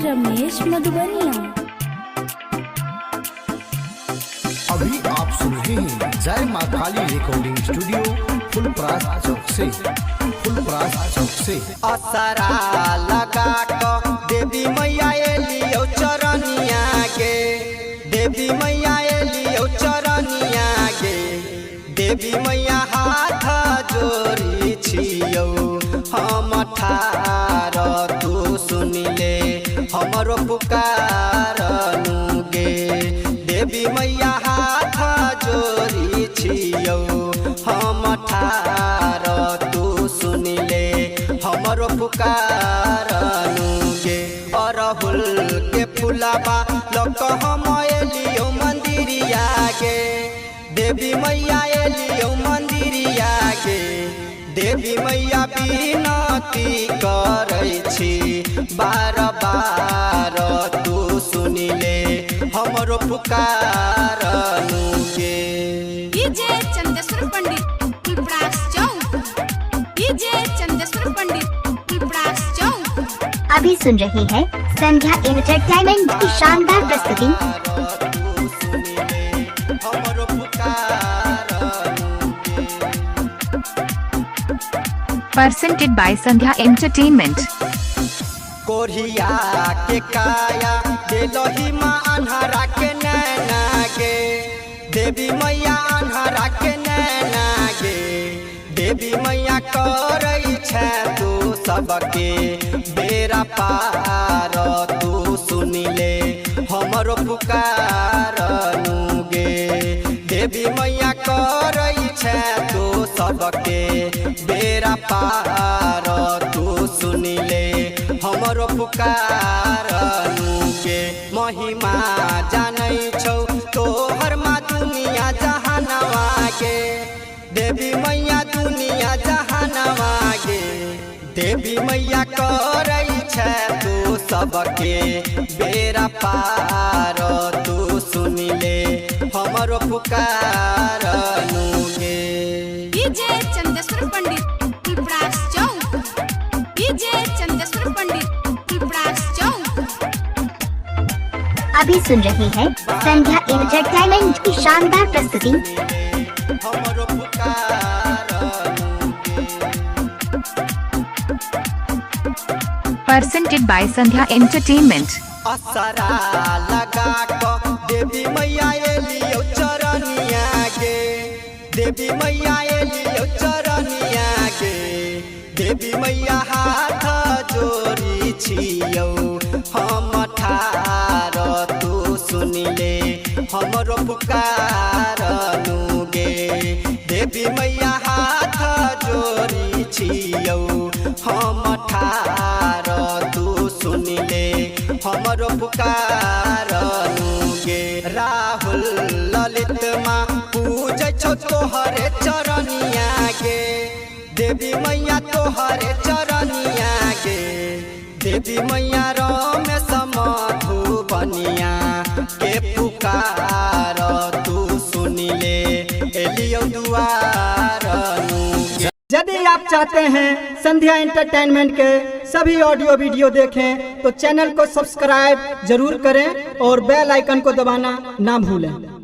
रमेश मधुबनिया। अभी आप सुन रहे हैं जय माँ काली रिकॉर्डिंग स्टूडियो फुलपरास चौक से। असरा लगा को देवी मैया एलियो चरनिया गे, देवी मैया एलियो चरनिया गे। देवी मैया हाथ जोड़ी छियो हम ठार, तू सुनिले हमरो पुकार गे। देवी मैया हाथ जोड़ी छियो हम ठार, तू सुनिले हमरो पुकार गे। अरहुल के फुलाबा लक हम एलियो मंदिरिया गे, देवी मैया एलियो मंदिरिया गे। देवी मैया विनती करै छी बार बार, तू सुनिले हमरो पुकार गे। डीजे चंदेश्वर पंडित फुलपरास चौक, डीजे चंदेश्वर पंडित फुलपरास चौक। अभी सुन रही है संध्या एंटरटेनमेंट की शानदार प्रस्तुति। Presented by Sandhya Entertainment। कोरिया के काया देलही माँ अन्हरा के नैना गे, देवी मैया अन्हरा के नैना गे। देवी मैया करै छै तू सबके बेरा पार, तू सुनिले हमरो पुकार गे। देवी मैया करै छै तू सबके बेरा पार, तू सुनिले हमरो पुकार गे। महिमा जानै छौ तोहर माँ दुनिया जहानवा गे, देवी मैया दुनिया जहानवा गे। देवी मैया करै छै तू सबके बेरा पार, तू सुनिले हमरो पुकार गे। डीजे चंदेश्वर पंडित फुलपरास चौक, डीजे चंदेश्वर पंडित फुलपरास चौक। अभी सुन रही है संध्या एंटरटेनमेंट की शानदार प्रस्तुति। हमरो पुकार Presented by Sandhya Entertainment। असरा लगा को देवी मैया एलियो चरनिया गे, देवी मैया एलियो चरनिया गे। देवी मैया हाथ जोड़ी छियो हम ठार, तू सुनिले हमरो पुकार गे। देवी मैया हाथ जोड़ी छियो हम ठार, तू सुनिले हमरो पुकार गे। राहुल ललित माँ पूजै छौ तोहरे चरनिया गे, देवी मैया तोहरे चरनिया गे। देवी मैया रमेश मधुबनिया के पुकार, तू सुनिले एलियो दुआर गे। यदि आप चाहते हैं संध्या एंटरटेनमेंट के सभी ऑडियो वीडियो देखें तो चैनल को सब्सक्राइब जरूर करें और बेल आइकन को दबाना ना भूलें।